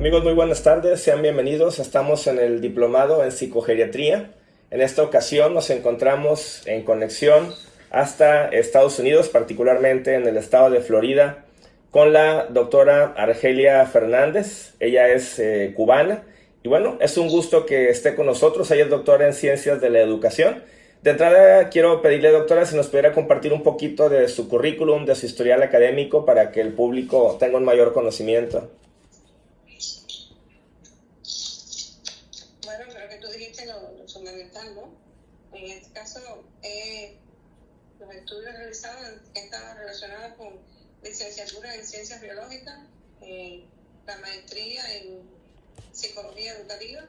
Amigos, muy buenas tardes, sean bienvenidos. Estamos en el diplomado en psicogeriatría. En esta ocasión nos encontramos en conexión hasta Estados Unidos, particularmente en el estado de Florida, con la doctora Argelia Fernández. Ella es cubana y bueno, es un gusto que esté con nosotros. Ella es doctora en Ciencias de la Educación. De entrada quiero pedirle, doctora, si nos pudiera compartir un poquito de su currículum, de su historial académico, para que el público tenga un mayor conocimiento. Bueno, creo que tú dijiste lo fundamental, ¿no? En este caso, los estudios realizados estaban relacionados con licenciatura en Ciencias Biológicas, la maestría en Psicología Educativa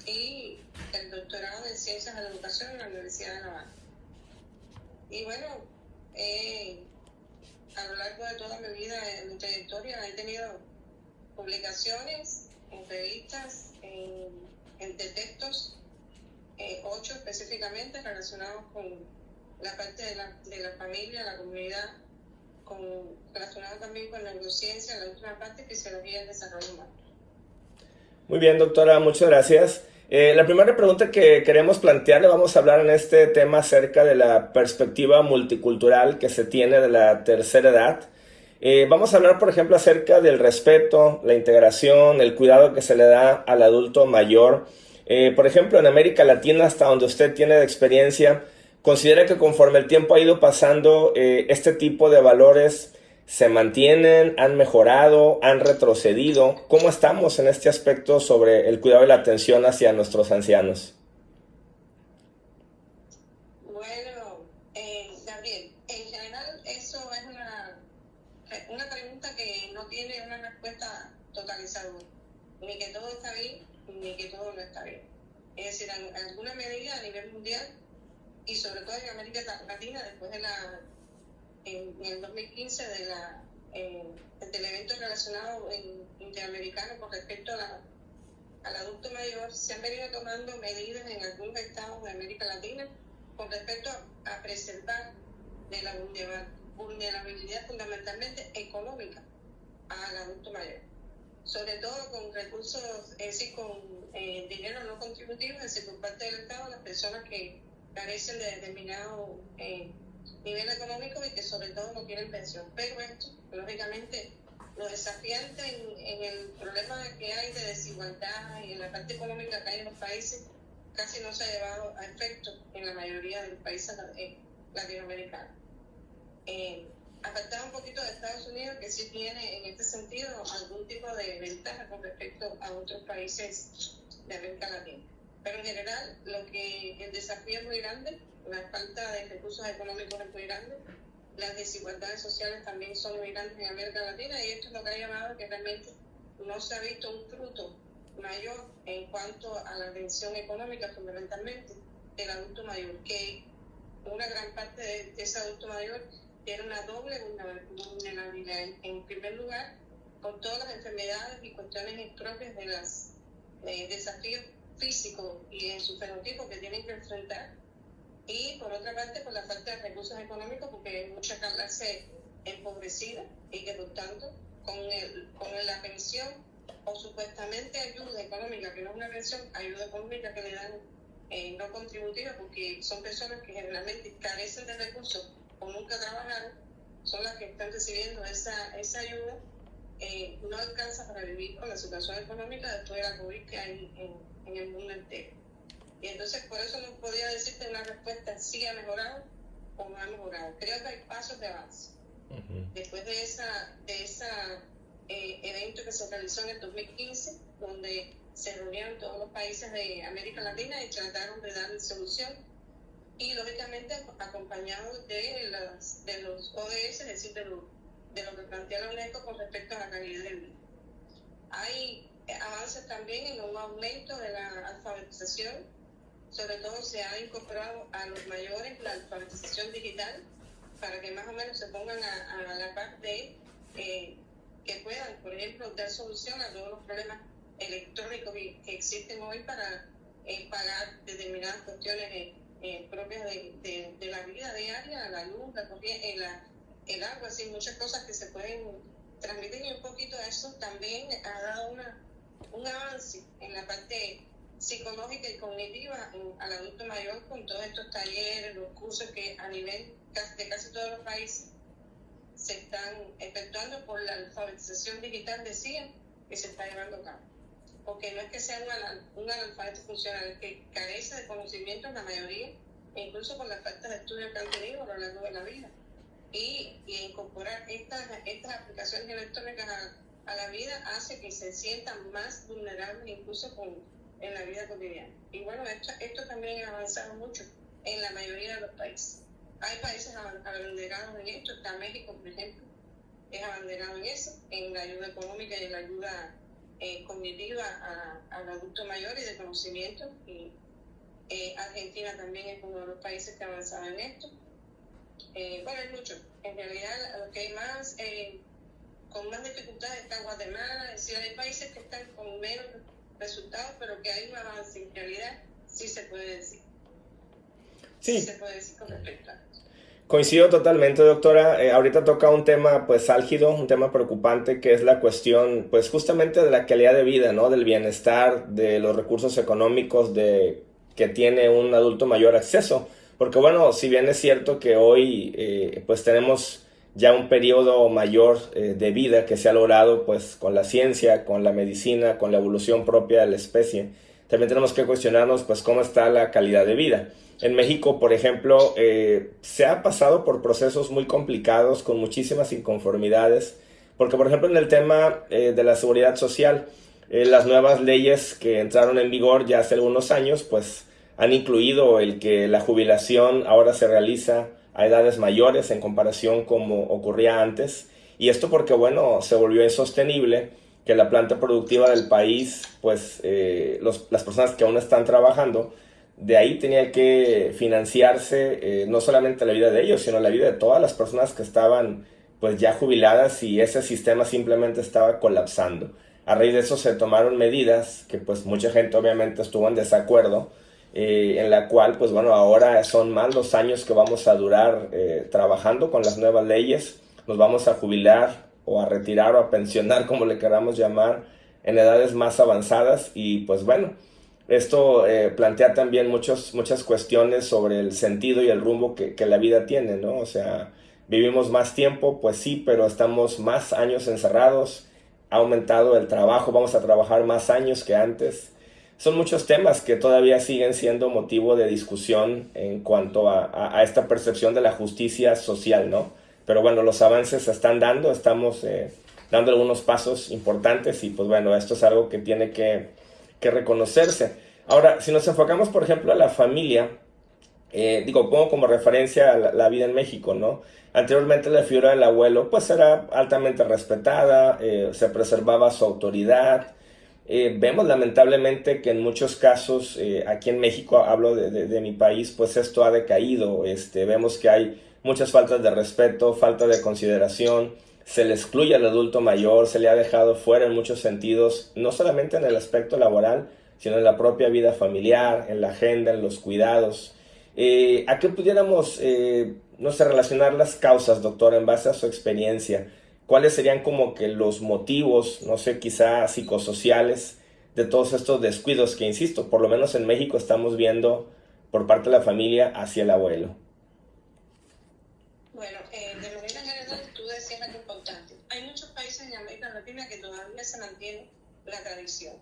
y el doctorado en Ciencias de la Educación en la Universidad de Navarra. Y bueno, a lo largo de toda mi vida, en mi trayectoria, he tenido publicaciones en revistas, de textos, 8 específicamente relacionados con la parte de la familia, la comunidad, relacionado también con la neurociencia, la última parte, fisiología del desarrollo humano. Muy bien, doctora, muchas gracias. La primera pregunta que queremos plantearle, vamos a hablar en este tema acerca de la perspectiva multicultural que se tiene de la tercera edad. Vamos a hablar, por ejemplo, acerca del respeto, la integración, el cuidado que se le da al adulto mayor. Por ejemplo, en América Latina, hasta donde usted tiene de experiencia, ¿considera que conforme el tiempo ha ido pasando, este tipo de valores se mantienen, han mejorado, han retrocedido? ¿Cómo estamos en este aspecto sobre el cuidado y la atención hacia nuestros ancianos? Bueno, Gabriel, en general eso es una pregunta que no tiene una respuesta totalizadora, ni que todo está bien, ni que todo no está bien. Es decir, en alguna medida a nivel mundial, y sobre todo en América Latina, después de en el 2015 del evento relacionado interamericano con respecto al adulto mayor, se han venido tomando medidas en algunos estados de América Latina con respecto a preservar de la vulnerabilidad fundamentalmente económica al adulto mayor, sobre todo con recursos, es decir, con dinero no contributivo, es decir, por parte del Estado, las personas que carecen de determinado nivel económico y que sobre todo no tienen pensión. Pero esto, lógicamente, lo desafiante en el problema que hay de desigualdad y en la parte económica que hay en los países casi no se ha llevado a efecto en la mayoría de los países latinoamericanos. Apartado un poquito de Estados Unidos, que sí tiene en este sentido algún tipo de ventaja con respecto a otros países de América Latina. Pero en general, el desafío es muy grande, la falta de recursos económicos es muy grande, las desigualdades sociales también son muy grandes en América Latina, y esto es lo que ha llevado a que realmente no se ha visto un fruto mayor en cuanto a la atención económica, fundamentalmente del adulto mayor, que una gran parte de ese adulto mayor tiene una doble vulnerabilidad. En primer lugar, con todas las enfermedades y cuestiones propias de los desafíos físicos y en su fenotipo que tienen que enfrentar, y por otra parte por la falta de recursos económicos, porque hay mucha clase empobrecida y que por tanto con la pensión o supuestamente ayuda económica, que no es una pensión, ayuda económica que le dan no contributiva, porque son personas que generalmente carecen de recursos o nunca trabajaron, son las que están recibiendo esa ayuda, no alcanza para vivir con la situación económica después de la COVID que hay en el mundo entero. Y entonces por eso no podría decirte una respuesta si ha mejorado o no ha mejorado. Creo que hay pasos de avance. Después de ese evento que se realizó en el 2015, donde se reunieron todos los países de América Latina y trataron de dar solución, y lógicamente acompañados de los ODS, es decir, de lo que plantea la UNESCO con respecto a la calidad de vida. Hay avances también en un aumento de la alfabetización, sobre todo se ha incorporado a los mayores la alfabetización digital para que más o menos se pongan a la par de que puedan, por ejemplo, dar solución a todos los problemas electrónicos que existen hoy para pagar determinadas cuestiones propias de la vida diaria, la luz, la corriente, el agua, así muchas cosas que se pueden transmitir, y un poquito de eso también ha dado un avance en la parte psicológica y cognitiva al adulto mayor con todos estos talleres, los cursos que a nivel de casi todos los países se están efectuando por la alfabetización digital, decían, que se está llevando a cabo. Porque no es que sea un analfabeto funcional, es que carece de conocimientos la mayoría, e incluso por la falta de estudios que han tenido a lo largo de la vida. Y incorporar estas aplicaciones electrónicas a la vida hace que se sientan más vulnerables incluso en la vida cotidiana. Y bueno, esto también ha avanzado mucho en la mayoría de los países. Hay países abanderados en esto, está México, por ejemplo, es abanderado en eso, en la ayuda económica y en la ayuda cognitiva al adulto mayor y de conocimiento. Y Argentina también es uno de los países que ha avanzado en esto. Bueno, hay mucho. En realidad, lo que hay más, con más dificultades está Guatemala. Es decir, hay países que están con menos resultados, pero que hay un avance. En realidad, sí se puede decir. Sí se puede decir con respecto a esto. Coincido totalmente, doctora. Ahorita toca un tema pues álgido, un tema preocupante, que es la cuestión pues justamente de la calidad de vida, ¿no? Del bienestar, de los recursos económicos que tiene un adulto mayor acceso. Porque bueno, si bien es cierto que hoy pues tenemos ya un periodo mayor de vida que se ha logrado pues con la ciencia, con la medicina, con la evolución propia de la especie, también tenemos que cuestionarnos pues cómo está la calidad de vida. En México, por ejemplo, se ha pasado por procesos muy complicados con muchísimas inconformidades, porque por ejemplo en el tema de la seguridad social, las nuevas leyes que entraron en vigor ya hace algunos años, pues han incluido el que la jubilación ahora se realiza a edades mayores en comparación como ocurría antes, y esto porque bueno, se volvió insostenible que la planta productiva del país, pues las personas que aún están trabajando, de ahí tenía que financiarse no solamente la vida de ellos, sino la vida de todas las personas que estaban pues ya jubiladas, y ese sistema simplemente estaba colapsando. A raíz de eso se tomaron medidas que pues mucha gente obviamente estuvo en desacuerdo, en la cual pues bueno, ahora son más los años que vamos a durar trabajando con las nuevas leyes. Nos vamos a jubilar o a retirar o a pensionar, como le queramos llamar, en edades más avanzadas, y pues bueno, esto plantea también muchas cuestiones sobre el sentido y el rumbo que la vida tiene, ¿no? O sea, vivimos más tiempo, pues sí, pero estamos más años encerrados, ha aumentado el trabajo, vamos a trabajar más años que antes. Son muchos temas que todavía siguen siendo motivo de discusión en cuanto a esta percepción de la justicia social, ¿no? Pero bueno, los avances se están dando, estamos dando algunos pasos importantes, y pues bueno, esto es algo que tiene que reconocerse. Ahora, si nos enfocamos, por ejemplo, a la familia, pongo como referencia a la vida en México, ¿no? Anteriormente la figura del abuelo, pues era altamente respetada, se preservaba su autoridad. Vemos lamentablemente que en muchos casos, aquí en México, hablo de mi país, pues esto ha decaído. Vemos que hay muchas faltas de respeto, falta de consideración, se le excluye al adulto mayor, se le ha dejado fuera en muchos sentidos, no solamente en el aspecto laboral, sino en la propia vida familiar, en la agenda, en los cuidados. ¿A qué pudiéramos, no sé, relacionar las causas, doctora, en base a su experiencia? ¿Cuáles serían como que los motivos, no sé, quizá psicosociales, de todos estos descuidos que, insisto, por lo menos en México estamos viendo por parte de la familia hacia el abuelo? Bueno, de manera general, tú decías algo importante. Hay muchos países en América Latina que todavía se mantiene la tradición.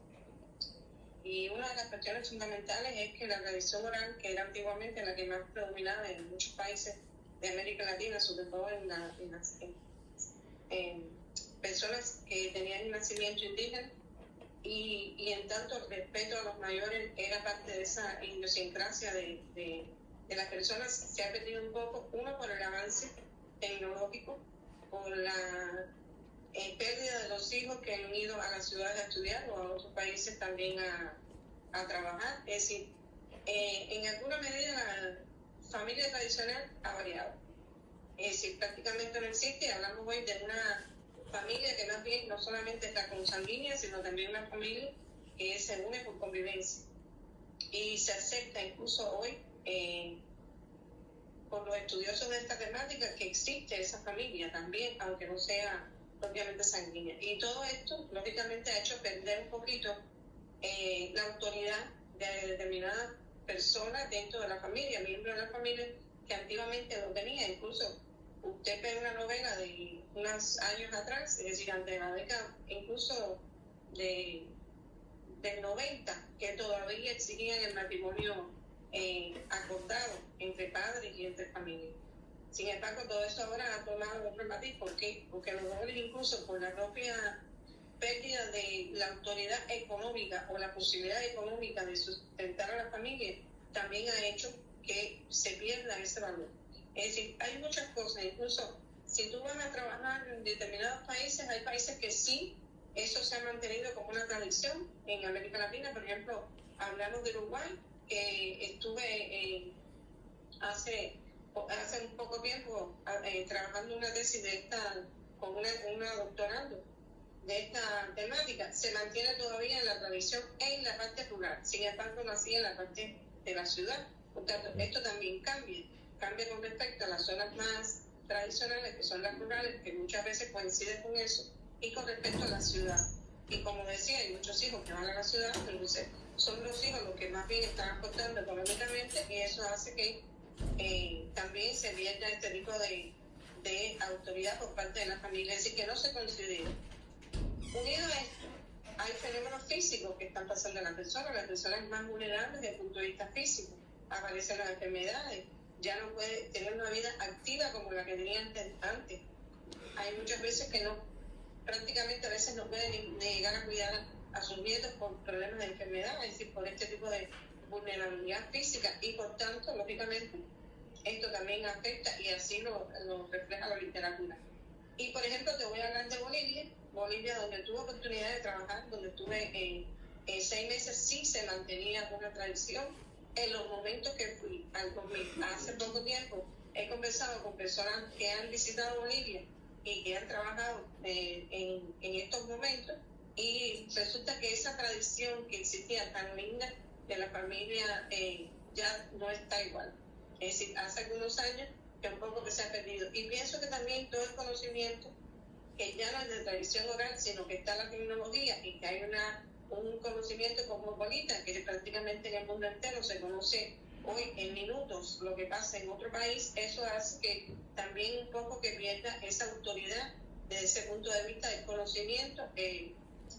Y una de las cuestiones fundamentales es que la tradición oral, que era antiguamente la que más predominaba en muchos países de América Latina, sobre todo en personas que tenían un nacimiento indígena, y en tanto el respeto a los mayores era parte de esa idiosincrasia de las personas, se ha perdido un poco, uno por el avance tecnológico, por la pérdida de los hijos que han ido a las ciudades a estudiar o a otros países también a trabajar. Es decir, en alguna medida la familia tradicional ha variado. Es decir, prácticamente no existe. Hablamos hoy de una familia que más bien no solamente está consanguínea, sino también una familia que se une por convivencia. Y se acepta incluso hoy por los estudiosos de esta temática que existe esa familia también, aunque no sea propiamente sanguínea. Y todo esto, lógicamente, ha hecho perder un poquito la autoridad de determinadas personas dentro de la familia, miembros de la familia, que antiguamente lo tenía. Incluso usted ve una novela de unos años atrás, es decir, antes de la década, incluso del 90, que todavía exigían el matrimonio acordado entre padres y entre familias. Sin embargo, todo eso ahora ha tomado otro matiz. ¿Por qué? Porque los jóvenes, incluso por la propia pérdida de la autoridad económica o la posibilidad económica de sustentar a la familia, también ha hecho que se pierda ese valor. Es decir, hay muchas cosas. Incluso si tú vas a trabajar en determinados países, hay países que sí, eso se ha mantenido como una tradición. En América Latina, por ejemplo, hablamos de Uruguay, que estuve hace un poco tiempo trabajando una tesis con una doctorando de esta temática. Se mantiene todavía en la tradición en la parte rural, sin embargo no así en la parte de la ciudad. Por tanto, esto también cambia con respecto a las zonas más tradicionales, que son las rurales, que muchas veces coinciden con eso, y con respecto a la ciudad. Y como decía, hay muchos hijos que van a la ciudad, entonces son los hijos los que más bien están aportando económicamente, y eso hace que también se pierda este tipo de autoridad por parte de la familia, es decir, que no se considera. Unido a esto, hay fenómenos físicos que están pasando en las personas más vulnerables desde el punto de vista físico. Aparecen las enfermedades, ya no puede tener una vida activa como la que tenía antes. Hay muchas veces que prácticamente a veces no pueden ni llegar a cuidar a sus nietos por problemas de enfermedad, es decir, por este tipo de vulnerabilidad física, y por tanto, lógicamente, esto también afecta, y así lo refleja la literatura. Y por ejemplo, te voy a hablar de Bolivia, donde tuve oportunidad de trabajar, donde estuve 6 meses. Sí se mantenía una tradición. En los momentos que fui hace poco tiempo, he conversado con personas que han visitado Bolivia y que han trabajado en estos momentos, y resulta que esa tradición que existía tan linda de la familia ya no está igual. Es decir, hace algunos años que un poco que se ha perdido. Y pienso que también todo el conocimiento, que ya no es de tradición oral, sino que está la tecnología, y que hay un conocimiento cosmopolita, que prácticamente en el mundo entero se conoce hoy en minutos lo que pasa en otro país. Eso hace que también un poco que pierda esa autoridad desde ese punto de vista del conocimiento.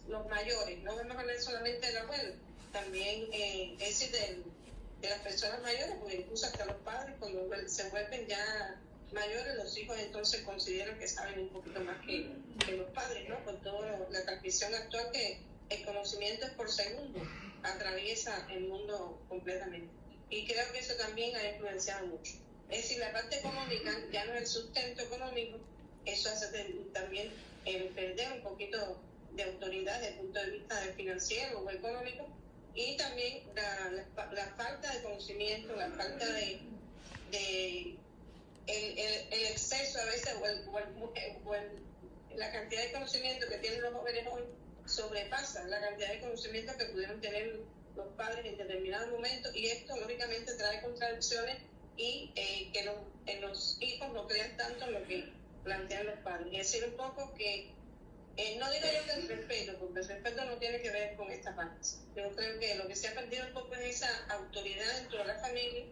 Los mayores, no vamos a hablar solamente del abuelo, también es decir, de las personas mayores, porque incluso hasta los padres, cuando se vuelven ya mayores, los hijos entonces consideran que saben un poquito más que los padres, ¿no? Por toda la transmisión actual, que el conocimiento es por segundo, atraviesa el mundo completamente. Y creo que eso también ha influenciado mucho. Es decir, la parte económica ya no es el sustento económico, eso hace también perder un poquito de autoridad desde el punto de vista financiero o económico, y también la falta de conocimiento, la falta de el exceso a veces, la cantidad de conocimiento que tienen los jóvenes hoy sobrepasa la cantidad de conocimiento que pudieron tener los padres en determinados momentos, y esto lógicamente trae contradicciones, y que los hijos no crean tanto en lo que plantean los padres. Es decir, un poco que no digo yo que el respeto, porque el respeto no tiene que ver con esta parte. Yo creo que lo que se ha perdido un poco es esa autoridad dentro de la familia,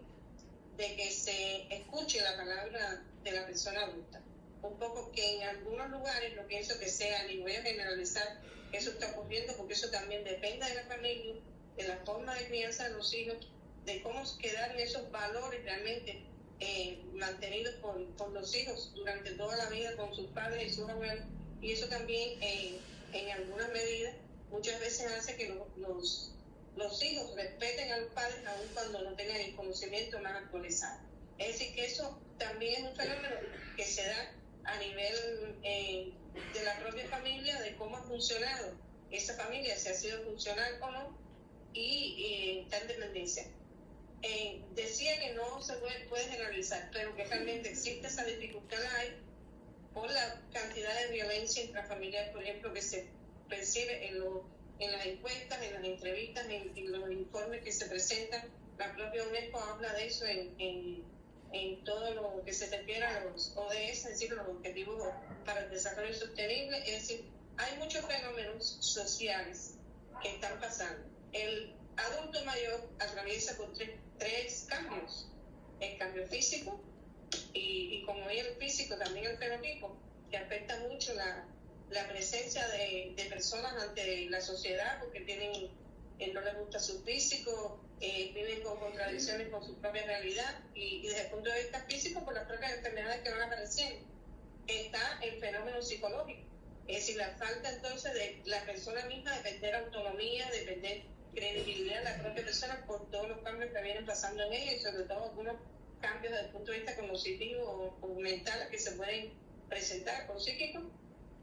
de que se escuche la palabra de la persona adulta. Un poco que en algunos lugares, no pienso que sea, ni voy a generalizar, eso está ocurriendo, porque eso también depende de la familia, de la forma de crianza de los hijos, de cómo quedan esos valores realmente mantenidos por los hijos durante toda la vida con sus padres y sus abuelos. Y eso también, en alguna medida, muchas veces hace que los hijos respeten a los padres aun cuando no tengan el conocimiento más actualizado. Es decir, que eso también es un fenómeno que se da a nivel de la propia familia, de cómo ha funcionado esa familia, si ha sido funcional o no, y está en dependencia. Decía que no se puede generalizar, pero que realmente existe esa dificultad ahí, por la cantidad de violencia intrafamiliar, por ejemplo, que se percibe en las encuestas, en las entrevistas, en los informes que se presentan. La propia UNESCO habla de eso en todo lo que se refiere a los ODS, es decir, los Objetivos para el desarrollo sostenible. Es decir, hay muchos fenómenos sociales que están pasando. El adulto mayor atraviesa por tres cambios: el cambio físico, y como es el físico, también el fenotipo, que afecta mucho la presencia de personas ante la sociedad, porque no les gusta su físico, viven con contradicciones con su propia realidad, y desde el punto de vista físico, por las propias enfermedades que van apareciendo. Está el fenómeno psicológico, es decir, la falta entonces de la persona misma de perder autonomía, de perder credibilidad de la propia persona por todos los cambios que vienen pasando en ella, y sobre todo algunos cambios desde el punto de vista cognitivo o mental que se pueden presentar o psíquicos.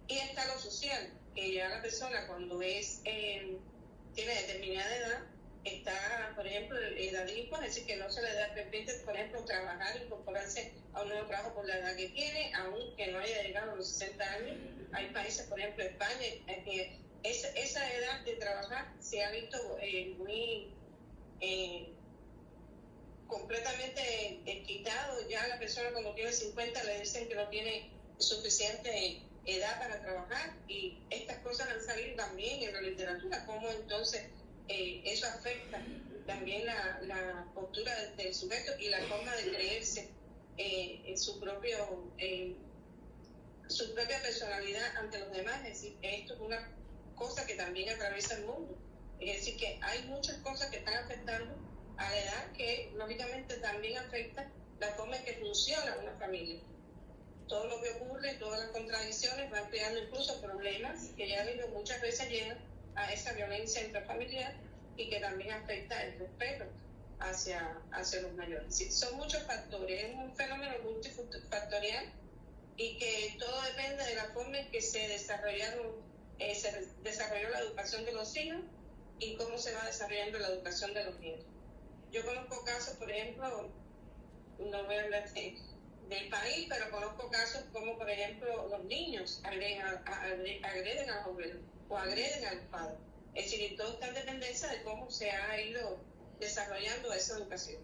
Y está lo social, que ya la persona cuando tiene determinada edad, está, por ejemplo, edadismo, es decir, que no se le da permite, por ejemplo, trabajar, incorporarse a un nuevo trabajo por la edad que tiene, aunque no haya llegado a los 60 años. Hay países, por ejemplo, España, que esa edad de trabajar se ha visto muy completamente quitado. Ya la persona cuando tiene 50 le dicen que no tiene suficiente edad para trabajar, y estas cosas han salido también en la literatura, cómo entonces eso afecta también la postura del sujeto y la forma de creerse en su propia personalidad ante los demás. Es decir, esto es una cosa que también atraviesa el mundo. Es decir, que hay muchas cosas que están afectando a la edad, que lógicamente también afecta la forma en que funciona una familia. Todo lo que ocurre, todas las contradicciones van creando incluso problemas que ya digo muchas veces llegan a esa violencia intrafamiliar, y que también afecta el respeto hacia los mayores. Sí, son muchos factores, es un fenómeno multifactorial, y que todo depende de la forma en que se desarrolló la educación de los hijos y cómo se va desarrollando la educación de los nietos. Yo conozco casos, por ejemplo, no voy a hablar del país, pero conozco casos como, por ejemplo, los niños agreden a los abuelos o agreden al padre. Es decir, todo está en dependencia de cómo se ha ido desarrollando esa educación.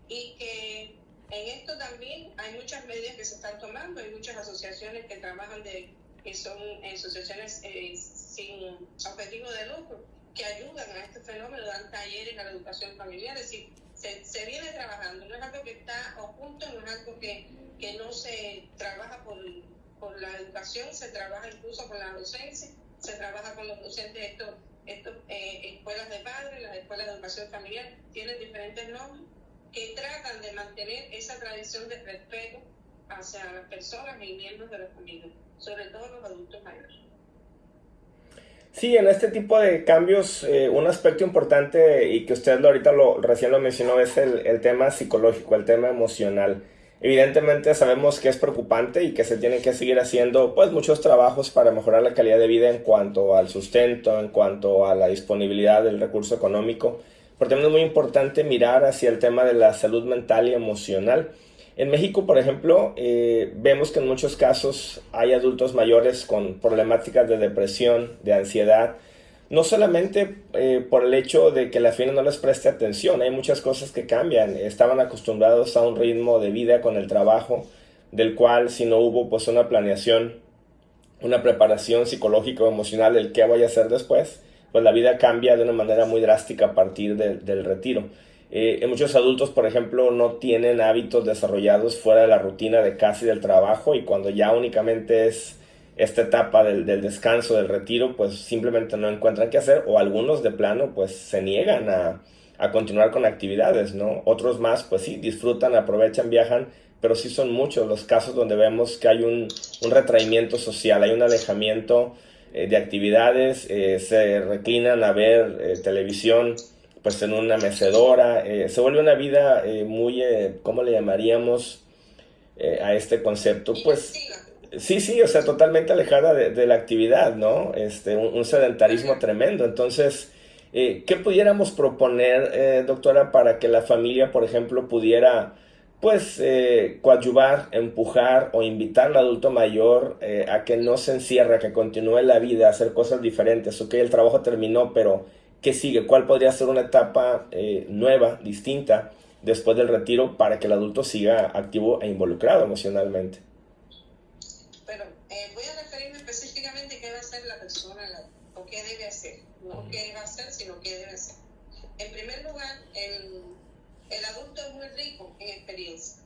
Y que en esto también hay muchas medidas que se están tomando, hay muchas asociaciones que trabajan que son asociaciones sin objetivo de lucro, que ayudan a este fenómeno, dan talleres a la educación familiar. Es decir, se viene trabajando, no es algo que está oculto, no es algo que no se trabaja por la educación, se trabaja incluso con la docencia, se trabaja con los docentes. Escuelas de padres, las escuelas de educación familiar tienen diferentes normas que tratan de mantener esa tradición de respeto hacia las personas y miembros de la familia, sobre todo los adultos mayores. Sí, en este tipo de cambios, un aspecto importante, y que usted recién lo mencionó, es el tema psicológico, el tema emocional. Evidentemente sabemos que es preocupante y que se tienen que seguir haciendo pues muchos trabajos para mejorar la calidad de vida en cuanto al sustento, en cuanto a la disponibilidad del recurso económico, pero también es muy importante mirar hacia el tema de la salud mental y emocional. En México, por ejemplo, vemos que en muchos casos hay adultos mayores con problemáticas de depresión, de ansiedad, no solamente por el hecho de que la familia no les preste atención. Hay muchas cosas que cambian. Estaban acostumbrados a un ritmo de vida con el trabajo, del cual si no hubo pues una planeación, una preparación psicológica o emocional del qué voy a hacer después, pues la vida cambia de una manera muy drástica a partir del retiro. Muchos adultos, por ejemplo, no tienen hábitos desarrollados fuera de la rutina de casa y del trabajo, y cuando ya únicamente es esta etapa del descanso, del retiro, pues simplemente no encuentran qué hacer, o algunos de plano pues se niegan a continuar con actividades, ¿no? Otros más pues sí, disfrutan, aprovechan, viajan, pero sí son muchos los casos donde vemos que hay un retraimiento social, hay un alejamiento de actividades, se reclinan a ver televisión pues en una mecedora, se vuelve una vida muy, ¿cómo le llamaríamos a este concepto? Pues sí, o sea, totalmente alejada de la actividad, ¿no? Un sedentarismo tremendo. Entonces, ¿qué pudiéramos proponer, doctora, para que la familia, por ejemplo, pudiera, pues, coadyuvar, empujar o invitar al adulto mayor a que no se encierre, a que continúe la vida, a hacer cosas diferentes? Ok, el trabajo terminó, pero ¿qué sigue? ¿Cuál podría ser una etapa nueva, distinta, después del retiro, para que el adulto siga activo e involucrado emocionalmente? Pero voy específicamente qué va a hacer la persona o qué debe hacer. No qué va a hacer, sino qué debe hacer. En primer lugar, el adulto es muy rico en experiencia.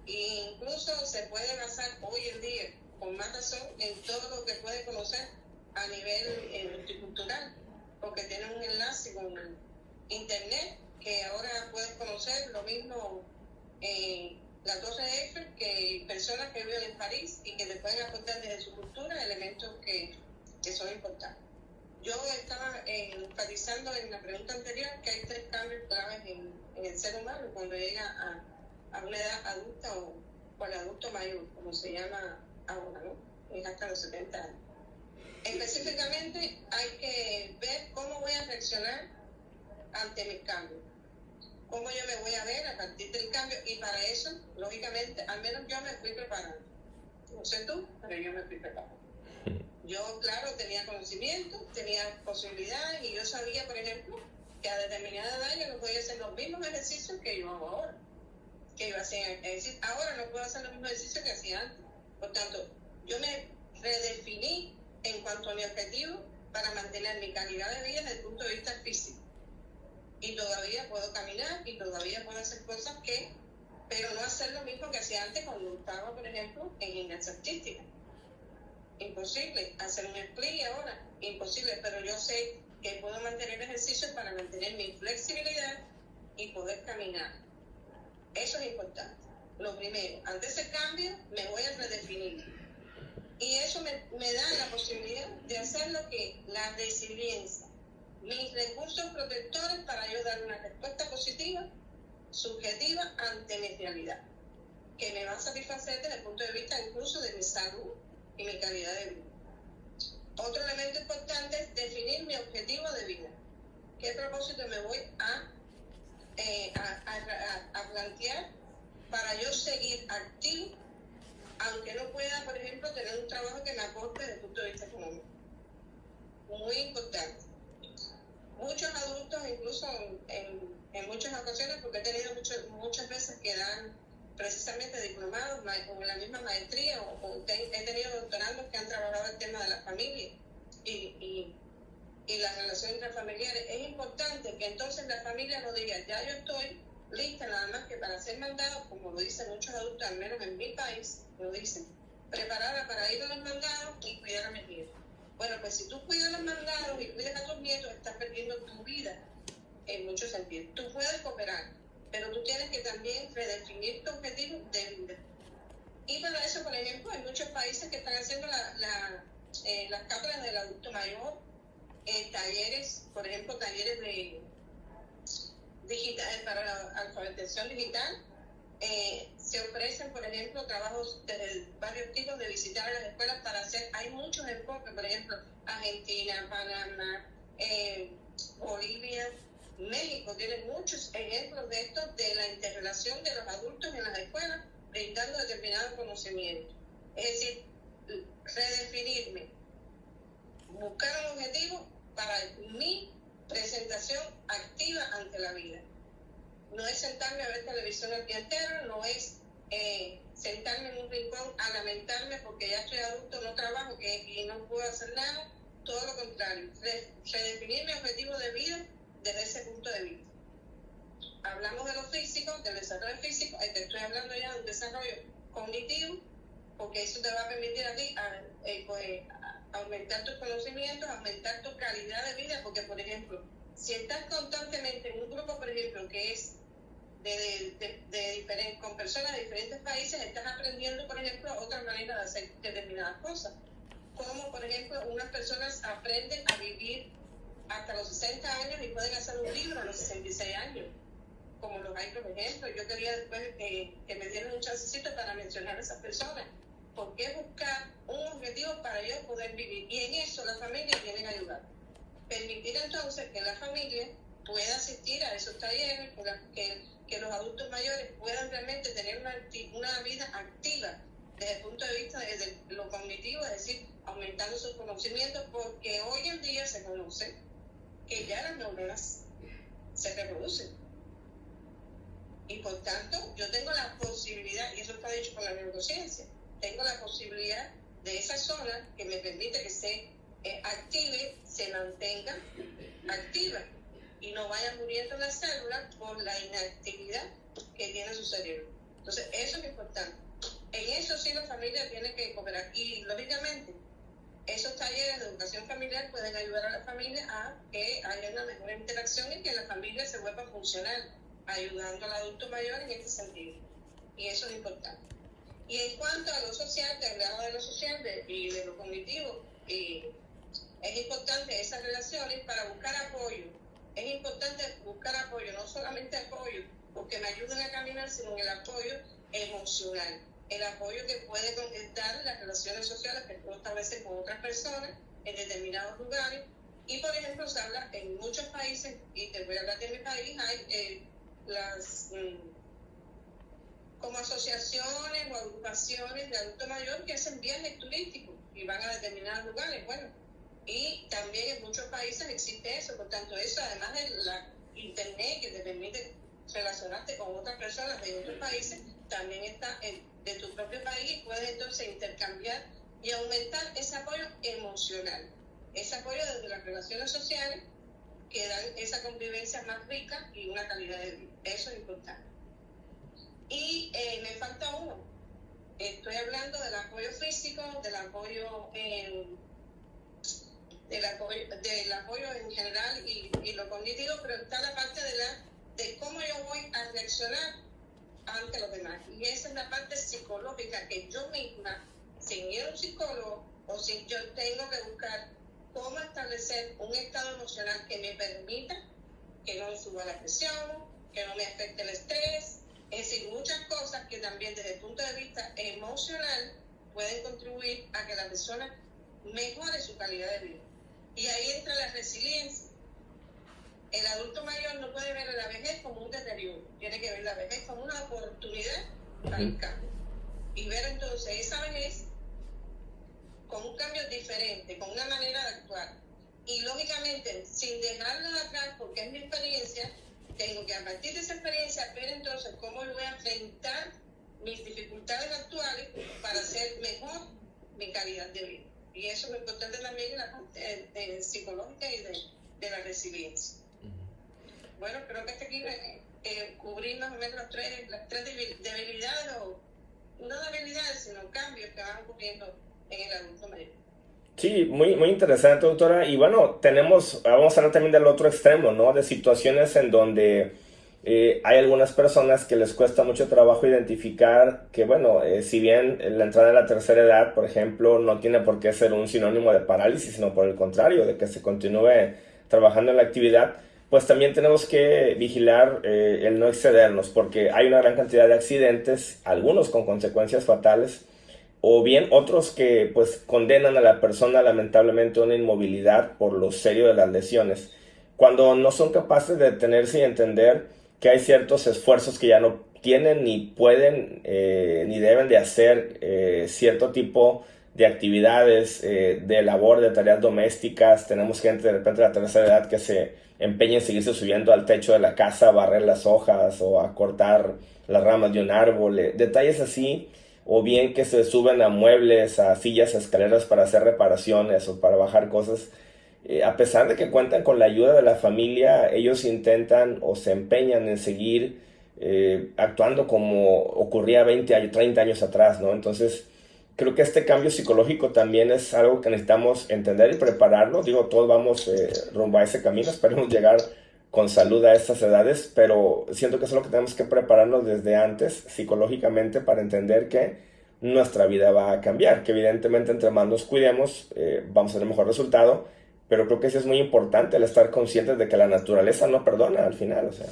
E incluso se puede basar hoy en día, con más razón, en todo lo que puede conocer a nivel multicultural, porque tiene un enlace con internet, que ahora puedes conocer lo mismo la Torre Eiffel, que personas que viven en París y que te pueden aportar desde su cultura elementos que son importantes. Yo estaba enfatizando en la pregunta anterior que hay 3 cambios claves en el ser humano cuando llega a una edad adulta o al adulto mayor, como se llama ahora, ¿no? Es hasta los 70 años. Específicamente hay que ver cómo voy a reaccionar ante mis cambios, cómo yo me voy a ver a partir del cambio, y para eso, lógicamente, al menos yo me fui preparando. No sé tú, pero yo me fui preparando. Yo, claro, tenía conocimiento, tenía posibilidades, y yo sabía, por ejemplo, que a determinada edad yo no podía hacer los mismos ejercicios que yo hago ahora. Que yo hacía, es decir, ahora no puedo hacer los mismos ejercicios que hacía antes. Por tanto, yo me redefiní en cuanto a mi objetivo para mantener mi calidad de vida desde el punto de vista físico. Y todavía puedo caminar y todavía puedo hacer cosas pero no hacer lo mismo que hacía antes cuando estaba, por ejemplo, en gimnasia artística. Imposible. Hacer un split ahora, imposible, pero yo sé que puedo mantener ejercicios para mantener mi flexibilidad y poder caminar. Eso es importante. Lo primero, ante ese cambio me voy a redefinir. Y eso me da la posibilidad de hacer lo que la resiliencia, mis recursos protectores para yo dar una respuesta positiva, subjetiva ante mi realidad, que me va a satisfacer desde el punto de vista incluso de mi salud y mi calidad de vida. Otro elemento importante es definir mi objetivo de vida. ¿Qué propósito me voy a plantear para yo seguir activo, aunque no pueda, por ejemplo, tener un trabajo que me aporte desde el punto de vista económico? Muy importante. Muchos adultos, incluso en muchas ocasiones, porque he tenido muchas veces que dan precisamente diplomados o la misma maestría, o he tenido doctorandos que han trabajado el tema de la familia y la relación intrafamiliar. Es importante que entonces la familia no diga, ya yo estoy lista nada más que para ser mandado, como lo dicen muchos adultos, al menos en mi país, lo dicen, preparada para ir a los mandados y cuidar a mis nietos. Bueno, pues si tú cuidas los mandados y cuidas a tus nietos, estás perdiendo tu vida en muchos sentidos. Tú puedes cooperar, pero tú tienes que también redefinir tu objetivo de vida. Y para eso, por ejemplo, hay muchos países que están haciendo las cápsulas del adulto mayor, talleres, por ejemplo, talleres de digital, para la alfabetización digital. Se ofrecen, por ejemplo, trabajos de varios tipos de visitar a las escuelas para hacer. Hay muchos enfoques, por ejemplo, Argentina, Panamá, Bolivia, México tienen muchos ejemplos de esto, de la interrelación de los adultos en las escuelas, brindando determinados conocimientos. Es decir, redefinirme, buscar un objetivo para mi presentación activa ante la vida. No es sentarme a ver televisión el día entero, no es sentarme en un rincón a lamentarme porque ya estoy adulto, no trabajo y no puedo hacer nada. Todo lo contrario, redefinir mi objetivo de vida desde ese punto de vista. Hablamos de lo físico, del desarrollo físico, te estoy hablando ya de un desarrollo cognitivo, porque eso te va a permitir a ti aumentar tus conocimientos, aumentar tu calidad de vida, porque, por ejemplo, si estás constantemente en un grupo, por ejemplo, que es con personas de diferentes países, estás aprendiendo, por ejemplo, otra manera de hacer determinadas cosas. Como, por ejemplo, unas personas aprenden a vivir hasta los 60 años y pueden hacer un libro a los 66 años, como los hay, por ejemplo. Yo quería después que me dieran un chancecito para mencionar a esas personas, porque es buscar un objetivo para yo poder vivir. Y en eso la familia tiene que ayudar. Permitir entonces que la familia pueda asistir a esos talleres, que los adultos mayores puedan realmente tener una vida activa desde el punto de vista de lo cognitivo, es decir, aumentando sus conocimientos, porque hoy en día se conoce que ya las neuronas se reproducen. Y por tanto, yo tengo la posibilidad, y eso está dicho por la neurociencia, tengo la posibilidad de esa zona que me permite que se active, se mantenga activa y no vaya muriendo la célula por la inactividad que tiene su cerebro. Entonces, eso es importante. En eso sí la familia tiene que cooperar. Y, lógicamente, esos talleres de educación familiar pueden ayudar a la familia a que haya una mejor interacción y que la familia se vuelva funcional, ayudando al adulto mayor en este sentido. Y eso es importante. Y en cuanto a lo social, te hablaba de lo social y de lo cognitivo, es importante esas relaciones para buscar apoyo. Es importante buscar apoyo, no solamente apoyo, porque me ayuden a caminar, sino el apoyo emocional. El apoyo que puede dar las relaciones sociales que puedo establecer con otras personas en determinados lugares. Y, por ejemplo, se habla en muchos países, y te voy a hablar de mi país, hay como asociaciones o agrupaciones de adulto mayor que hacen viajes turísticos y van a determinados lugares. Bueno, y también en muchos países existe eso. Por tanto, eso, además de la internet que te permite relacionarte con otras personas de otros países, también está de tu propio país y puedes entonces intercambiar y aumentar ese apoyo emocional, ese apoyo desde las relaciones sociales que dan esa convivencia más rica y una calidad de vida. Eso es importante. Y me falta uno. Estoy hablando del apoyo físico, del apoyo en general y lo cognitivo, pero está la parte de cómo yo voy a reaccionar ante los demás. Y esa es la parte psicológica que yo misma, sin ir a un psicólogo o sin yo tengo que buscar cómo establecer un estado emocional que me permita que no me suba la presión, que no me afecte el estrés. Es decir, muchas cosas que también desde el punto de vista emocional pueden contribuir a que la persona mejore su calidad de vida. Y ahí entra la resiliencia. El adulto mayor no puede ver la vejez como un deterioro, tiene que ver la vejez como una oportunidad para el cambio. Y ver entonces esa vejez con un cambio diferente, con una manera de actuar. Y lógicamente, sin dejarla de atrás, porque es mi experiencia, tengo que a partir de esa experiencia ver entonces cómo yo voy a enfrentar mis dificultades actuales para hacer mejor mi calidad de vida. Y eso es lo importante también en la parte psicológica y de la resiliencia. Bueno, creo que hasta aquí cubrí más o menos las tres debilidades, o no debilidades, sino cambios que van ocurriendo en el adulto mayor. Sí, muy, muy interesante, doctora. Y bueno, vamos a hablar también del otro extremo, ¿no? De situaciones en donde hay algunas personas que les cuesta mucho trabajo identificar que, bueno, si bien la entrada de la tercera edad, por ejemplo, no tiene por qué ser un sinónimo de parálisis, sino por el contrario, de que se continúe trabajando en la actividad, pues también tenemos que vigilar el no excedernos, porque hay una gran cantidad de accidentes, algunos con consecuencias fatales, o bien otros que pues condenan a la persona lamentablemente a una inmovilidad por lo serio de las lesiones, cuando no son capaces de detenerse y entender que hay ciertos esfuerzos que ya no tienen ni pueden ni deben de hacer cierto tipo de actividades, de labor, de tareas domésticas. Tenemos gente de repente de la tercera edad que se empeña en seguirse subiendo al techo de la casa a barrer las hojas o a cortar las ramas de un árbol, detalles así, o bien que se suben a muebles, a sillas, a escaleras para hacer reparaciones o para bajar cosas. A pesar de que cuentan con la ayuda de la familia, ellos intentan o se empeñan en seguir actuando como ocurría 20 años, 30 años atrás, ¿no? Entonces, creo que este cambio psicológico también es algo que necesitamos entender y prepararnos. Digo, todos vamos rumbo a ese camino, esperemos llegar con salud a estas edades, pero siento que es lo que tenemos que prepararnos desde antes, psicológicamente, para entender que nuestra vida va a cambiar, que evidentemente entre más nos cuidemos, vamos a tener mejor resultado, pero creo que eso es muy importante, el estar conscientes de que la naturaleza no perdona al final, o sea.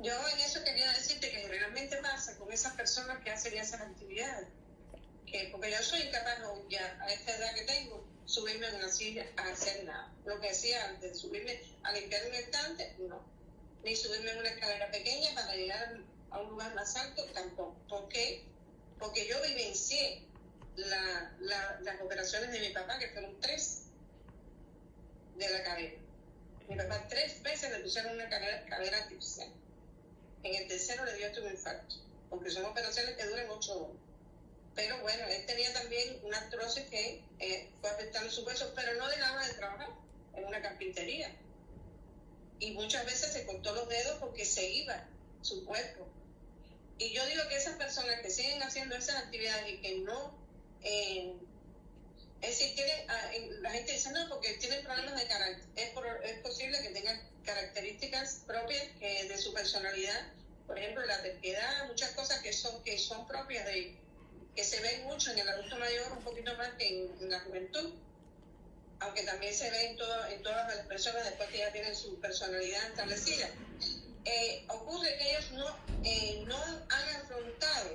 Yo en eso quería decirte que realmente pasa con esas personas que hacen esas actividades, que porque yo soy incapaz ya a esta edad que tengo, subirme en una silla a hacer nada. Lo que decía antes, subirme a limpiar un estante, no. Ni subirme en una escalera pequeña para llegar a un lugar más alto, tampoco. ¿Por qué? Porque yo vivencié las operaciones de mi papá, que fueron 3 de la cadera. Mi papá 3 veces le pusieron una cadera artificial. En el tercero le dio un infarto, porque son operaciones que duran 8 horas. pero bueno, él tenía también una artrosis que fue afectando su hueso, pero no dejaba de trabajar en una carpintería. Y muchas veces se cortó los dedos porque se iba su cuerpo. Y yo digo que esas personas que siguen haciendo esas actividades y que no, es decir, la gente dice no, porque tienen problemas de carácter. Es posible que tengan características propias de su personalidad, por ejemplo, la terquedad, muchas cosas que son propias que se ven mucho en el adulto mayor, un poquito más que en la juventud, aunque también se ve en todas las personas después que ya tienen su personalidad establecida. Ocurre que ellos no han afrontado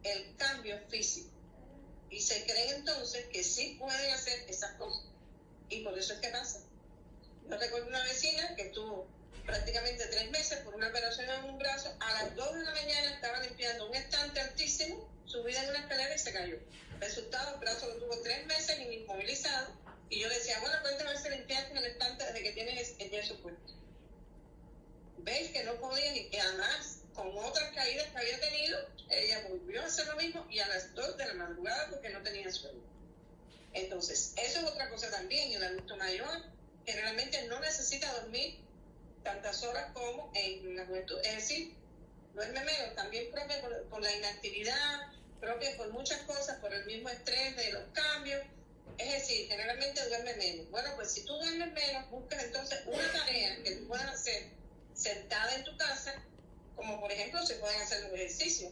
el cambio físico y se creen entonces que sí pueden hacer esas cosas, y por eso es que pasa. Yo recuerdo una vecina que estuvo prácticamente 3 meses por una operación en un brazo. A las 2 de la mañana estaba limpiando un estante altísimo, subida en una escalera y se cayó. Resultado, el brazo lo tuvo 3 meses inmovilizado, y yo le decía, bueno, cuéntame si limpiaste en el estante desde que tienes el yeso puesto. ¿Veis que no podía? Y además, con otras caídas que había tenido, ella volvió a hacer lo mismo, y a las 2 de la madrugada porque no tenía sueño. Entonces, eso es otra cosa también. El adulto mayor generalmente no necesita dormir tantas horas como en la juventud. Es decir, duerme menos, también propia por la inactividad, propia por muchas cosas, por el mismo estrés de los cambios. Es decir, generalmente duerme menos. Bueno, pues si tú duermes menos, buscas entonces una tarea que tú puedas hacer sentada en tu casa, como por ejemplo se pueden hacer los ejercicios.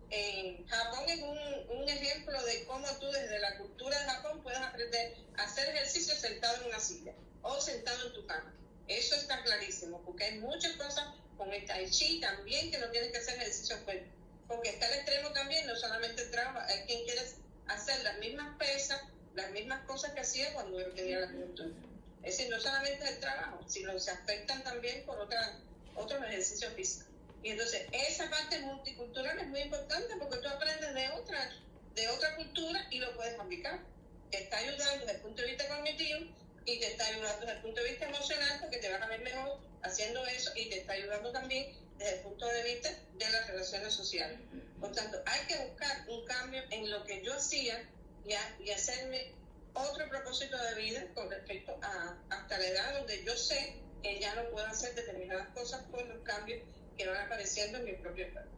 En Japón es un ejemplo de cómo tú desde la cultura de Japón puedes aprender a hacer ejercicio sentado en una silla o sentado en tu cama. Eso está clarísimo, porque hay muchas cosas con el tai chi también que no tienes que hacer ejercicio fuerte, porque está el extremo también, no solamente el trabajo, hay quien quiere hacer las mismas pesas, las mismas cosas que hacía cuando él tenía la juventud. Es decir, no solamente el trabajo, sino se afectan también por otros ejercicios físicos. Y entonces esa parte multicultural es muy importante porque tú aprendes de otra cultura y lo puedes aplicar. Te está ayudando desde el punto de vista cognitivo y te está ayudando desde el punto de vista emocional, porque te vas a ver mejor haciendo eso, y te está ayudando también desde el punto de vista de las relaciones sociales. Por tanto, hay que buscar un cambio en lo que yo hacía y hacerme otro propósito de vida con respecto a hasta la edad donde yo sé que ya no puedo hacer determinadas cosas por los cambios que van apareciendo en mi propio cuerpo.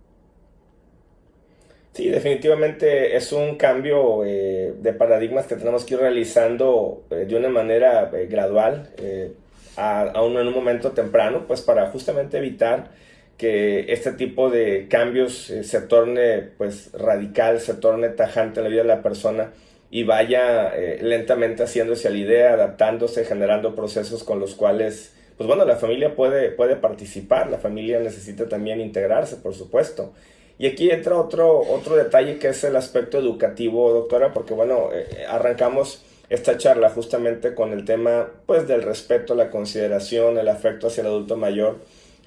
Sí, definitivamente es un cambio de paradigmas que tenemos que ir realizando de una manera gradual, en un momento temprano, pues para justamente evitar que este tipo de cambios se torne pues radical, se torne tajante en la vida de la persona y vaya lentamente haciéndose a la idea, adaptándose, generando procesos con los cuales, pues bueno, la familia puede participar, la familia necesita también integrarse, por supuesto. Y aquí entra otro detalle que es el aspecto educativo, doctora, porque bueno, arrancamos esta charla justamente con el tema pues del respeto, la consideración, el afecto hacia el adulto mayor,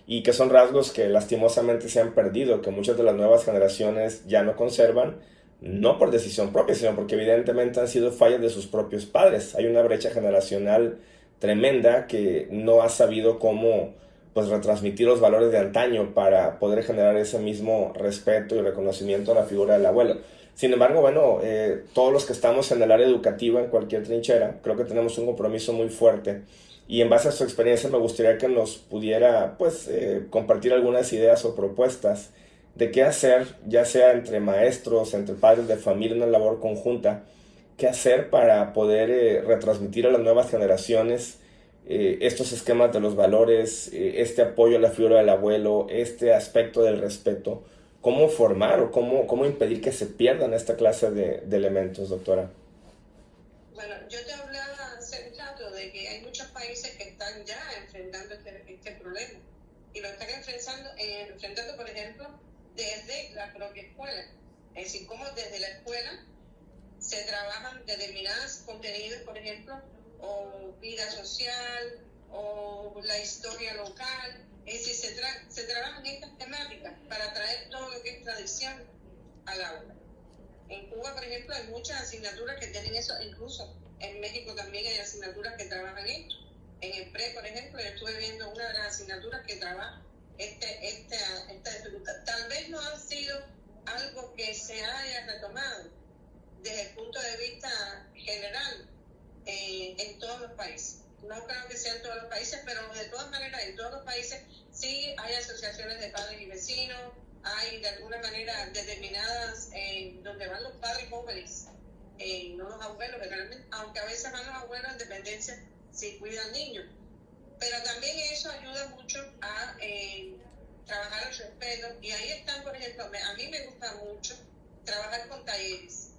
y que son rasgos que lastimosamente se han perdido, que muchas de las nuevas generaciones ya no conservan, no por decisión propia, sino porque evidentemente han sido fallas de sus propios padres. Hay una brecha generacional tremenda que no ha sabido cómo pues retransmitir los valores de antaño para poder generar ese mismo respeto y reconocimiento a la figura del abuelo. Sin embargo, bueno, todos los que estamos en el área educativa, en cualquier trinchera, creo que tenemos un compromiso muy fuerte, y en base a su experiencia me gustaría que nos pudiera pues compartir algunas ideas o propuestas de qué hacer, ya sea entre maestros, entre padres de familia, una labor conjunta, qué hacer para poder retransmitir a las nuevas generaciones estos esquemas de los valores, este apoyo a la figura del abuelo, este aspecto del respeto, cómo formar o cómo impedir que se pierdan esta clase de elementos, doctora. Bueno, yo te hablaba hace un rato de que hay muchos países que están ya enfrentando este problema, y lo están enfrentando, por ejemplo, desde la propia escuela. Es decir, cómo desde la escuela se trabajan determinados contenidos, por ejemplo, o vida social, o la historia local. Es decir, se trabajan estas temáticas para traer todo lo que es tradición al aula. En Cuba, por ejemplo, hay muchas asignaturas que tienen eso, incluso en México también hay asignaturas que trabajan esto. En el PRE, por ejemplo, yo estuve viendo una de las asignaturas que trabaja esta dificultad. Tal vez no han sido algo que se haya retomado desde el punto de vista general en todos los países. No creo que sea en todos los países, pero de todas maneras en todos los países sí hay asociaciones de padres y vecinos, hay de alguna manera determinadas donde van los padres jóvenes, no los abuelos, realmente, aunque a veces van los abuelos en dependencia si cuidan niños. Pero también eso ayuda mucho a trabajar el respeto, y ahí están, por ejemplo, a mí me gusta mucho trabajar con talleres,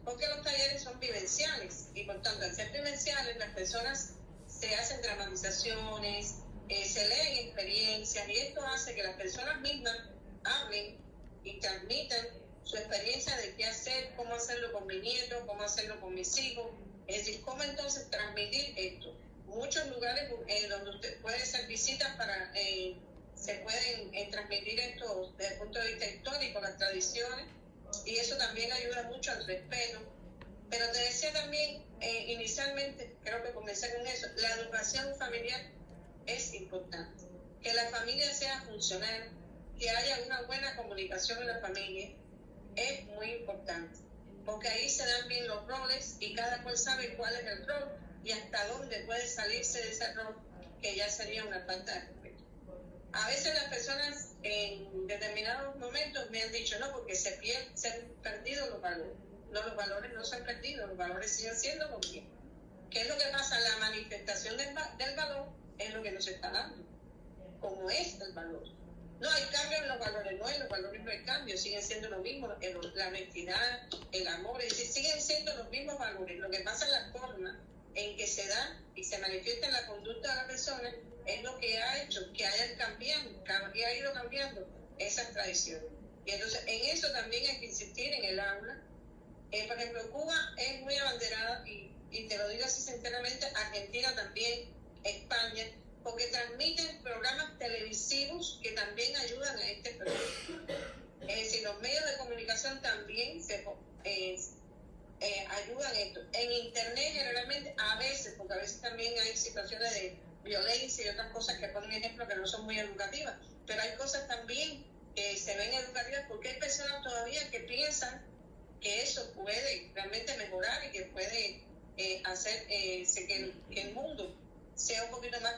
porque los talleres son vivenciales, y por tanto, al ser vivenciales, las personas se hacen dramatizaciones, se leen experiencias, y esto hace que las personas mismas hablen y transmitan su experiencia de qué hacer, cómo hacerlo con mi nieto, cómo hacerlo con mis hijos, es decir, cómo entonces transmitir esto. Muchos lugares donde usted puede hacer visitas para se pueden transmitir esto desde el punto de vista histórico, las tradiciones, y eso también ayuda mucho al respeto. Pero te decía también, inicialmente, creo que comencé con eso, la educación familiar es importante. Que la familia sea funcional, que haya una buena comunicación en la familia, es muy importante. Porque ahí se dan bien los roles y cada cual sabe cuál es el rol y hasta dónde puede salirse de ese rol, que ya sería una falta de respeto. A veces las personas en determinados momentos me han dicho, no, porque se han perdido los valores. No, los valores no se han perdido, los valores siguen siendo los mismos. ¿Qué es lo que pasa? La manifestación del valor es lo que nos está dando, como es el valor. No hay cambio en los valores, no, en los valores no hay cambio, siguen siendo los mismos, la honestidad, el amor, es decir, siguen siendo los mismos valores. Lo que pasa es la forma en que se da y se manifiesta en la conducta de la persona es lo que ha hecho que haya ido cambiando esas tradiciones. Y entonces en eso también hay que insistir en el aula. Por ejemplo, Cuba es muy abanderada, y te lo digo así sinceramente, Argentina también, España, porque transmiten programas televisivos que también ayudan a este proceso. Es decir, los medios de comunicación también ayudan a esto. En internet generalmente, a veces, porque a veces también hay situaciones de violencia y otras cosas que ponen ejemplo que no son muy educativas, pero hay cosas también que se ven educativas porque hay personas todavía que piensan que eso puede realmente mejorar y que puede hacer que el mundo sea un poquito más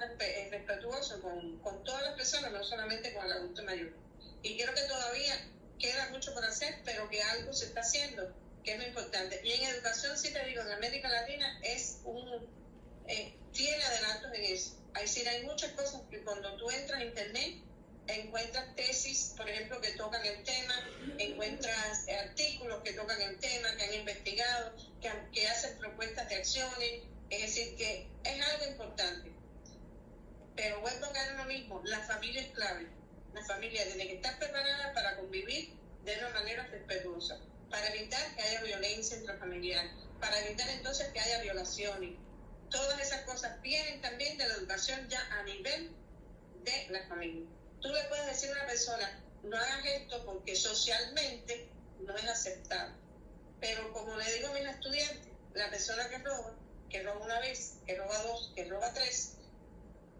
respetuoso con todas las personas, no solamente con el adulto mayor. Y creo que todavía queda mucho por hacer, pero que algo se está haciendo, que es lo importante. Y en educación, sí te digo, en América Latina tiene adelantos en eso. Es decir, hay muchas cosas que cuando tú entras a internet, encuentras tesis, por ejemplo, que tocan el tema, encuentras artículos que tocan el tema, que han investigado, que hacen propuestas de acciones, es decir, que es algo importante. Pero vuelvo a caer en lo mismo, la familia es clave. La familia tiene que estar preparada para convivir de una manera respetuosa, para evitar que haya violencia intrafamiliar, para evitar entonces que haya violaciones. Todas esas cosas vienen también de la educación ya a nivel de la familia. Tú le puedes decir a una persona, no hagas esto porque socialmente no es aceptable. Pero como le digo a mis estudiantes, la persona que roba una vez, que roba dos, que roba tres,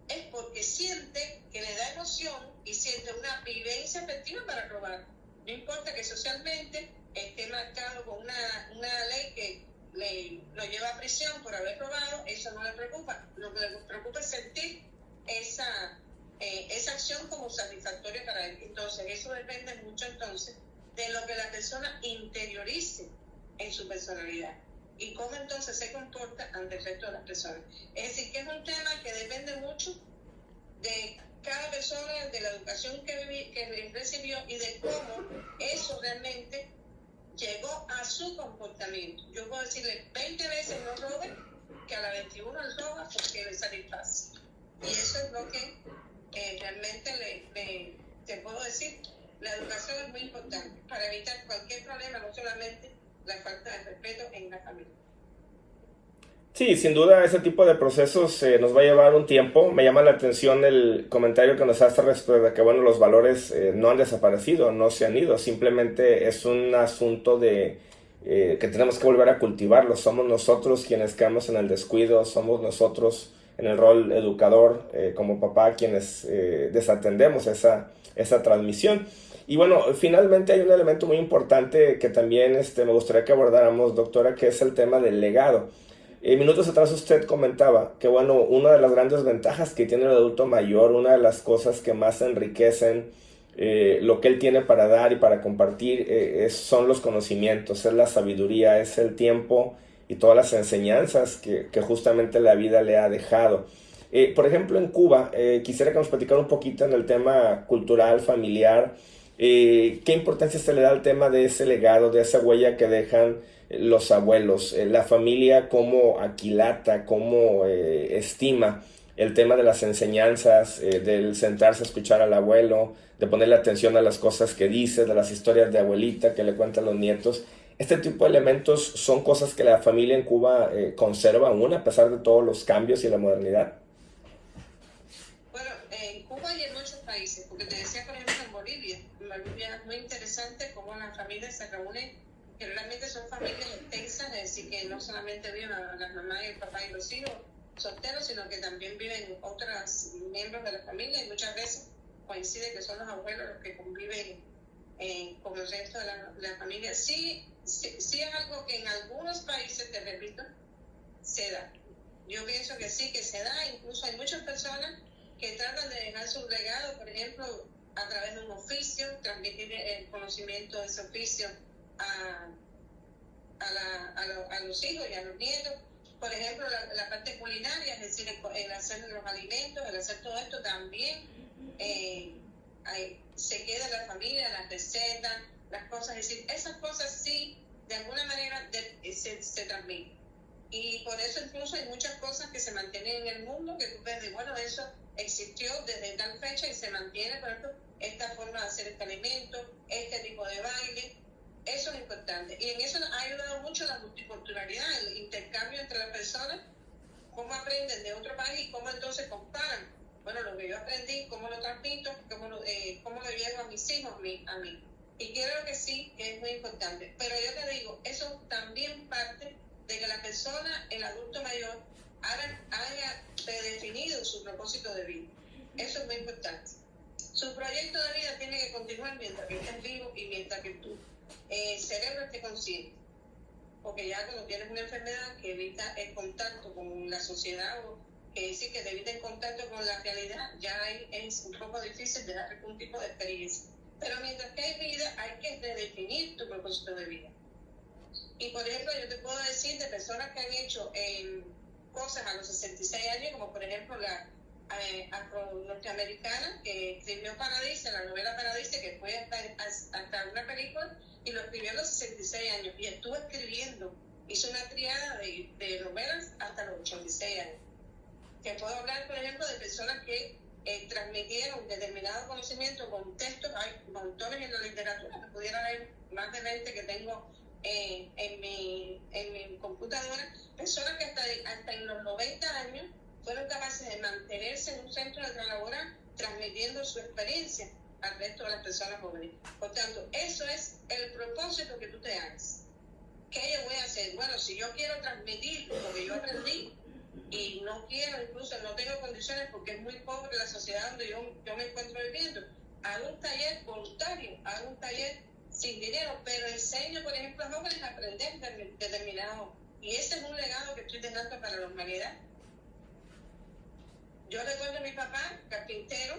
es porque siente que le da emoción y siente una vivencia efectiva para robar. No importa que socialmente esté marcado con una ley que lo lleva a prisión por haber robado, eso no le preocupa. Lo que le preocupa es sentir esa acción como satisfactoria para él. Entonces, eso depende mucho entonces de lo que la persona interiorice en su personalidad y cómo entonces se comporta ante el resto de las personas. Es decir, que es un tema que depende mucho de cada persona, de la educación que recibió y de cómo eso realmente llegó a su comportamiento. Yo puedo decirle 20 veces no robe, que a la 21 roba porque le satisface. Y eso es lo que realmente te puedo decir. La educación es muy importante para evitar cualquier problema, no solamente la falta de respeto en la familia. Sí, sin duda ese tipo de procesos nos va a llevar un tiempo. Me llama la atención el comentario que nos hace respecto de que bueno, los valores no han desaparecido, no se han ido, simplemente es un asunto de que tenemos que volver a cultivarlos. Somos nosotros quienes quedamos en el descuido, somos nosotros en el rol educador como papá quienes desatendemos esa transmisión. Y bueno, finalmente hay un elemento muy importante que también me gustaría que abordáramos, doctora, que es el tema del legado. Minutos atrás usted comentaba que, bueno, una de las grandes ventajas que tiene el adulto mayor, una de las cosas que más enriquecen lo que él tiene para dar y para compartir son los conocimientos, es la sabiduría, es el tiempo y todas las enseñanzas que justamente la vida le ha dejado. Por ejemplo, en Cuba, quisiera que nos platicara un poquito en el tema cultural, familiar, qué importancia se le da al tema de ese legado, de esa huella que dejan los abuelos, la familia cómo aquilata, cómo estima el tema de las enseñanzas, del sentarse a escuchar al abuelo, de ponerle atención a las cosas que dice, de las historias de abuelita que le cuentan los nietos. Este tipo de elementos son cosas que la familia en Cuba conserva aún a pesar de todos los cambios y la modernidad. Bueno, en Cuba y en muchos países, porque te decía, por ejemplo, en Bolivia es muy interesante cómo las familias se reúnen, generalmente son familias extensas, es decir, que no solamente viven las mamás y el papá y los hijos solteros, sino que también viven otros miembros de la familia, y muchas veces coincide que son los abuelos los que conviven con el resto de la familia. Sí es algo que en algunos países, te repito, se da. Yo pienso que sí, que se da. Incluso hay muchas personas que tratan de dejar su legado, por ejemplo, a través de un oficio, transmitir el conocimiento de ese oficio a los hijos y a los nietos. Por ejemplo, la parte culinaria, es decir, el hacer los alimentos, el hacer todo esto también se queda en la familia, las recetas, las cosas, es decir, esas cosas sí, de alguna manera se transmiten. Y por eso incluso hay muchas cosas que se mantienen en el mundo, que tú ves, bueno, eso existió desde tal fecha y se mantiene, por ejemplo, esta forma de hacer este alimento, este tipo de baile. Eso es importante. Y en eso ha ayudado mucho la multiculturalidad, el intercambio entre las personas, cómo aprenden de otro país y cómo entonces comparan. Bueno, lo que yo aprendí, cómo lo transmito, cómo lo llevo a mis hijos, a mí. Y creo que sí, que es muy importante. Pero yo te digo, eso también parte de que la persona, el adulto mayor, haya predefinido su propósito de vida. Eso es muy importante. Su proyecto de vida tiene que continuar mientras que estés vivo y mientras que tu cerebro esté consciente. Porque ya cuando tienes una enfermedad que evita el contacto con la sociedad, o que decir que te evita el contacto con la realidad, ya ahí es un poco difícil de dar algún tipo de experiencia. Pero mientras que hay vida, hay que redefinir tu propósito de vida. Y por ejemplo, yo te puedo decir de personas que han hecho cosas a los 66 años, como por ejemplo la afro-norteamericana que escribió Paradise, la novela Paradise, que fue hasta una película, y lo escribió a los 66 años, y estuvo escribiendo, hizo una triada de novelas hasta los 86 años. Que puedo hablar, por ejemplo, de personas que transmitieron determinado conocimiento con textos, hay montones en la literatura, que pudiera haber más de 20 que tengo en mi computadora, personas que hasta en los 90 años fueron capaces de mantenerse en un centro de trabajo laboral transmitiendo su experiencia al resto de las personas jóvenes. Por tanto, eso es el propósito que tú te hagas. ¿Qué yo voy a hacer? Bueno, si yo quiero transmitir lo que yo aprendí y no quiero, incluso no tengo condiciones porque es muy pobre la sociedad donde yo me encuentro viviendo, hago un taller voluntario, hago un taller sin dinero, pero enseño, por ejemplo, a jóvenes a aprender determinado. Y ese es un legado que estoy dejando para la humanidad. Yo recuerdo a mi papá, carpintero.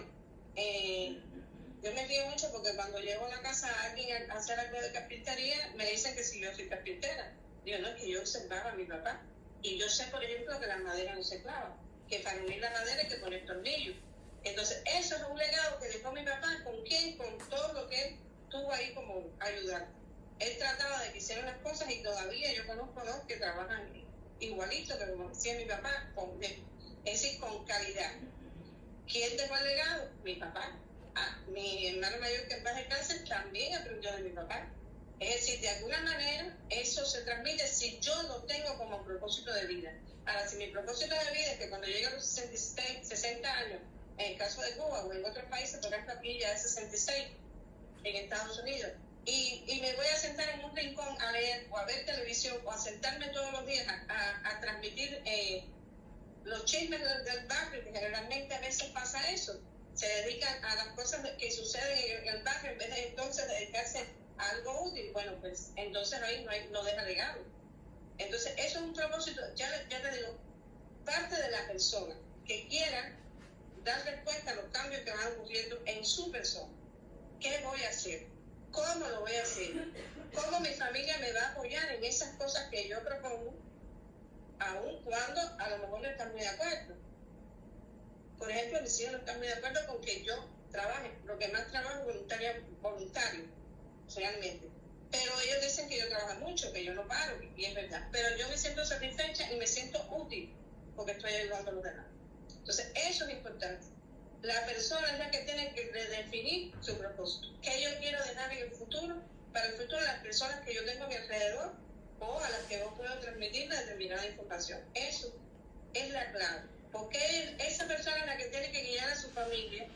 Yo me río mucho porque cuando llego a la casa a alguien a hacer algo de carpintería, me dicen que si yo soy carpintera. Digo, no, es que yo observaba a mi papá. Y yo sé, por ejemplo, que la madera no se clava, que para unir la madera hay que poner tornillos. Entonces, eso es un legado que dejó mi papá. ¿Con quién? Con todo lo que él tuvo ahí como ayudar. Él trataba de que hicieran las cosas y todavía yo conozco dos que trabajan igualito que como decía mi papá, es decir, con calidad. ¿Quién dejó el legado? Mi papá. Mi hermano mayor, que en paz descanse, también aprendió de mi papá. Es decir, de alguna manera eso se transmite si yo lo tengo como propósito de vida. Ahora, si mi propósito de vida es que cuando llegue a los 60 años, en el caso de Cuba o en otros países, por ejemplo aquí ya es 66, en Estados Unidos, y me voy a sentar en un rincón a leer o a ver televisión o a sentarme todos los días a transmitir los chismes del barrio, que generalmente a veces pasa eso. se dedican a las cosas que suceden en el barrio en vez de entonces dedicarse a algo útil. Bueno, pues entonces ahí no deja legado. Entonces eso es un propósito, ya te digo, parte de la persona que quiera dar respuesta a los cambios que van ocurriendo en su persona. ¿Qué voy a hacer? ¿Cómo lo voy a hacer? ¿Cómo mi familia me va a apoyar en esas cosas que yo propongo, aun cuando a lo mejor no están muy de acuerdo? Por ejemplo, mis hijos no están muy de acuerdo con que yo trabaje, lo que más trabajo voluntario, realmente. Pero ellos dicen que yo trabajo mucho, que yo no paro, y es verdad. Pero yo me siento satisfecha y me siento útil, porque estoy ayudando a los demás. Entonces, eso es importante. La persona es la que tiene que definir su propósito. ¿Qué yo quiero dejar en el futuro? Para el futuro, las personas que yo tengo a mi alrededor o a las que yo puedo transmitir determinada información. Eso es la clave. Porque esa persona es la que tiene que guiar a su familia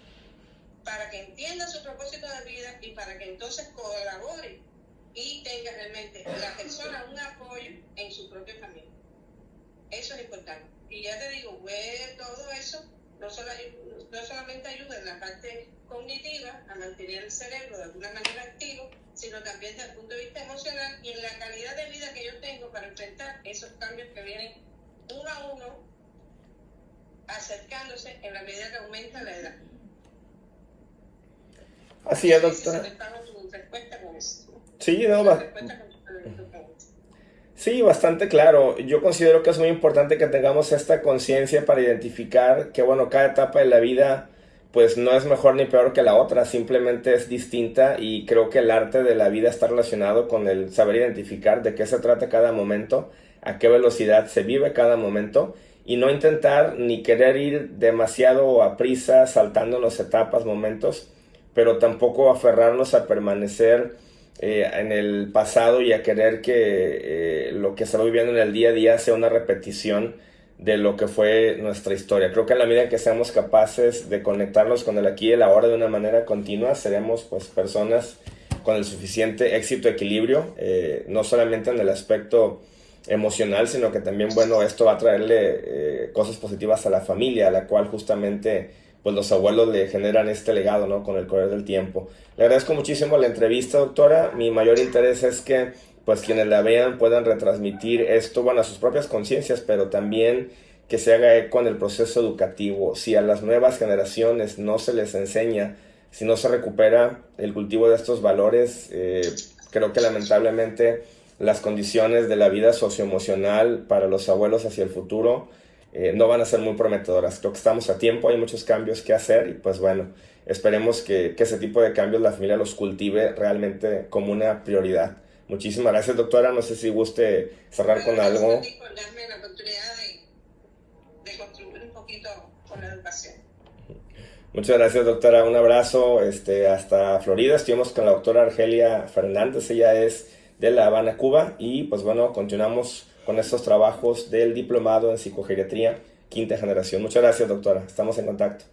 para que entienda su propósito de vida y para que entonces colabore y tenga realmente la persona un apoyo en su propia familia. Eso es importante. Y ya te digo, todo eso no solamente ayuda en la parte cognitiva a mantener el cerebro de alguna manera activo, sino también desde el punto de vista emocional y en la calidad de vida que yo tengo para enfrentar esos cambios que vienen uno a uno, acercándose en la medida que aumenta la edad. Así es, doctora. Tu respuesta con eso. Sí, no, sí, bastante claro. Yo considero que es muy importante que tengamos esta conciencia para identificar que, bueno, cada etapa de la vida pues no es mejor ni peor que la otra, simplemente es distinta, y creo que el arte de la vida está relacionado con el saber identificar de qué se trata cada momento, a qué velocidad se vive cada momento, y no intentar ni querer ir demasiado a prisa saltándonos etapas, momentos, pero tampoco aferrarnos a permanecer en el pasado y a querer que lo que se va viviendo en el día a día sea una repetición de lo que fue nuestra historia. Creo que en la medida que seamos capaces de conectarnos con el aquí y el ahora de una manera continua, seremos pues personas con el suficiente éxito y equilibrio, no solamente en el aspecto emocional, sino que también, bueno, esto va a traerle cosas positivas a la familia, a la cual justamente pues los abuelos le generan este legado, ¿no? Con el correr del tiempo. Le agradezco muchísimo la entrevista, doctora. Mi mayor interés es que pues quienes la vean puedan retransmitir esto, bueno, a sus propias conciencias, pero también que se haga eco en el proceso educativo. Si a las nuevas generaciones no se les enseña, si no se recupera el cultivo de estos valores, creo que lamentablemente las condiciones de la vida socioemocional para los abuelos hacia el futuro no van a ser muy prometedoras. Creo que estamos a tiempo, hay muchos cambios que hacer, y pues bueno, esperemos que ese tipo de cambios la familia los cultive realmente como una prioridad. Muchísimas gracias, doctora. No sé si guste cerrar con algo. Gracias por darme la oportunidad de contribuir un poquito con la educación. Muchas gracias, doctora. Un abrazo hasta Florida. Estuvimos con la doctora Argelia Fernández. Ella es de La Habana, Cuba. Y pues bueno, continuamos con estos trabajos del diplomado en psicogeriatría, 5ª generación. Muchas gracias, doctora. Estamos en contacto.